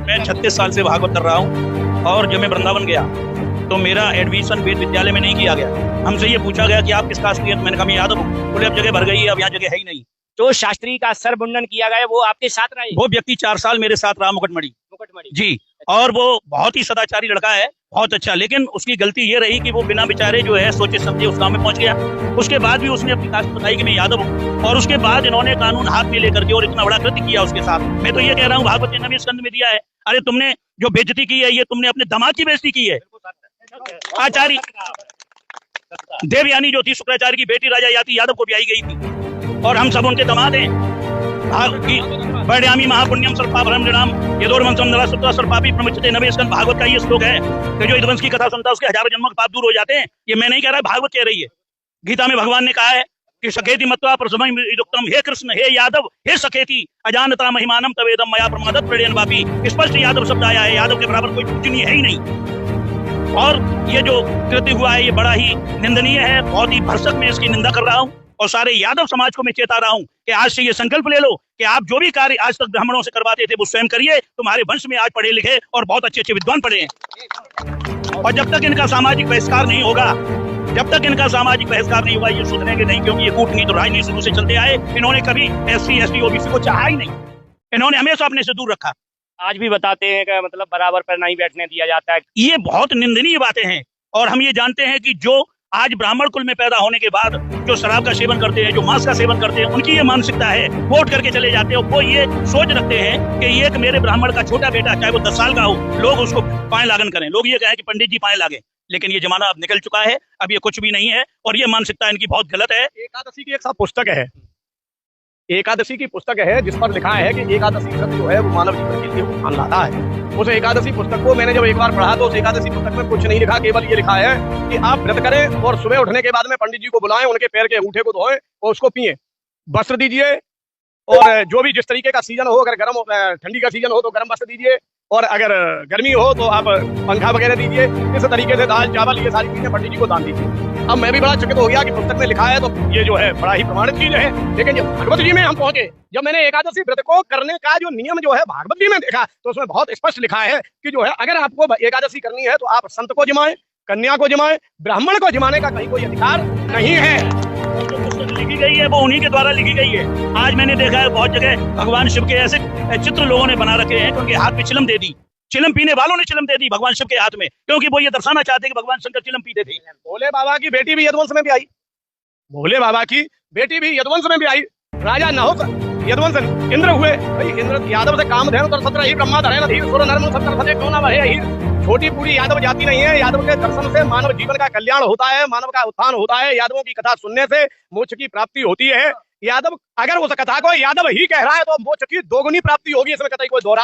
मैं 36 साल से भागवत कर रहा हूँ और जब मैं वृंदावन गया तो मेरा एडमिशन वेद विद्यालय में नहीं किया गया। हमसे ये पूछा गया कि आप किस कास्ट के हैं? मैंने कहा मैं यादव हूँ। बोले अब जगह भर गई है, अब यहाँ जगह है ही नहीं। जो शास्त्री का सर मुंडन किया गया वो आपके साथ रहा है? वो व्यक्ति 4 साल मेरे साथ रहा, मुकुटमणि मुकुटमणि जी। और वो बहुत ही सदाचारी लड़का है, बहुत अच्छा। लेकिन उसकी गलती ये रही कि वो बिना विचारे जो है सोचे समझे उस गांव में पहुंच गया। उसके बाद भी उसने अपनी कास्ट बताई कि मैं यादव हूँ, और उसके बाद इन्होंने कानून हाथ में लेकर के और इतना बड़ा कृत्य किया उसके साथ। मैं तो ये कह रहा हूँ भागवत ने 9वें स्कंद में दिया है, अरे तुमने जो बेइज्जती की है ये तुमने अपने दामाद की बेइज्जती की है। आचार्य देवयानी जो थी शुक्राचार्य की बेटी राजा याति यादव को ब्याही गई थी, और हम सब उनके दामाद हैं। बड़यामी महापुण्यम सर्पाभरम नृणाम यदोर्वंशम नरसत्वा सर्पापि प्रमुच्यते। 9वें स्कंद भागवत का ये श्लोक है कि जो यदुवंश की कथा सुनता है उसके हजारों जन्मों के पाप दूर हो जाते हैं। ये मैं नहीं कह रहा, भागवत कह रही है। गीता में भगवान ने कहा है कि सखेति मत्वा प्रसमं इदुक्तम, हे कृष्ण हे यादव हे सखेति अजानता महिमानम तवेदम मया प्रमादत प्रणयन वापी। स्पष्ट यादव शब्द आया है, यादव के बराबर कोई पूजनीय है ही नहीं। और ये जो कृत्य हुआ है ये बड़ा ही निंदनीय है, बहुत ही भरसक मैं इसकी निंदा कर रहा हूँ। और सारे यादव समाज को मैं चेता रहा हूँ कि आज से ये संकल्प ले लो कि आप जो भी कार्य आज तक ब्राह्मणों से करवाते थे वो स्वयं करिए। तुम्हारे वंश में आज पढ़े लिखे और बहुत अच्छे अच्छे विद्वान पढ़े हैं, और जब तक इनका सामाजिक बहिष्कार नहीं होगा, जब तक इनका सामाजिक बहिष्कार नहीं होगा ये सुधरेंगे नहीं। क्योंकि ये कूटनीति और राजनीति शुरू से चलते आए। इन्होंने कभी SC ST OBC को चाहा ही नहीं, इन्होंने हमेशा अपने से दूर रखा। आज भी बताते हैं कि मतलब बराबर पर नहीं बैठने दिया जाता है। ये बहुत निंदनीय बातें हैं। और हम ये जानते हैं कि जो आज ब्राह्मण कुल में पैदा होने के बाद जो शराब का सेवन करते हैं, जो मांस का सेवन करते हैं, उनकी ये मानसिकता है, वोट करके चले जाते हैं। वो ये सोच रखते हैं कि ये कि मेरे ब्राह्मण का छोटा बेटा चाहे वो 10 साल का हो, लोग उसको पाए लागन करें। लोग ये कहें कि पंडित जी पाए लागे। लेकिन ये जमाना अब निकल चुका है, अब ये कुछ भी नहीं है, और ये मानसिकता इनकी बहुत गलत है। एकादशी की एक सब पुस्तक है, एकादशी की पुस्तक है जिस पर लिखा है कि एकादशी व्रत जो है वो मानव जीवन के लिए उत्थान लाता है। उस एकादशी पुस्तक को मैंने जब एक बार पढ़ा तो उस एकादशी पुस्तक में कुछ नहीं लिखा, केवल ये लिखा है कि आप व्रत करें और सुबह उठने के बाद में पंडित जी को बुलाएं, उनके पैर के अंगूठे को धोएं और उसको पिए, वस्त्र दीजिए, और जो भी जिस तरीके का सीजन हो, अगर गर्म ठंडी का सीजन हो तो गर्म वस्त्र दीजिए, और अगर गर्मी हो तो आप पंखा वगैरह दीजिए। इस तरीके से दाल चावल ये सारी चीजें पंडित जी को दान दीजिए। अब मैं भी बड़ा चकित हो गया कि पुस्तक में लिखा है तो ये जो है बड़ा ही प्रमाणित चीज है। लेकिन जब भागवत जी में हम पहुंचे, जब मैंने एकादशी व्रत को करने का जो नियम जो है भागवत जी में देखा तो उसमें बहुत स्पष्ट लिखा है कि जो है अगर आपको एकादशी करनी है तो आप संत को जिमाएं, कन्या को जिमाएं, ब्राह्मण को जिमाने का कहीं कोई अधिकार नहीं है। जो पुस्तक लिखी गई है वो उन्हीं के द्वारा लिखी गई है। आज मैंने देखा है बहुत जगह भगवान शिव के ऐसे चित्र लोगों ने बना रखे हैं कि उनके हाथ में चिलम दे दी, चिलम पीने वालों ने चिलम दे दी भगवान शिव के हाथ में, क्योंकि वो ये दर्शाना चाहते हैं कि भगवान शंकर चिलम पीते थे। भोले बाबा की बेटी भी यदुवंश में भी आई, भोले बाबा की बेटी भी यदुवंश में भी आई। राजा नहुष यदुवंश इंद्र हुए। भाई इंद्र यादव से काम धेनु तर सत्र ही ब्रह्मा धरे नधीर सुर नर सत्तर फते कौन वहे अहीर। छोटी पूरी यादव जाति नहीं है। यादव के दर्शन से मानव जीवन का कल्याण होता है, मानव का उत्थान होता है। यादवों की कथा सुनने से मोक्ष की प्राप्ति होती है। यादव अगर उस कथा को यादव ही कह रहा है तो मोक्ष की दोगुनी प्राप्ति होगी, इसमें कतई कोई दोहरा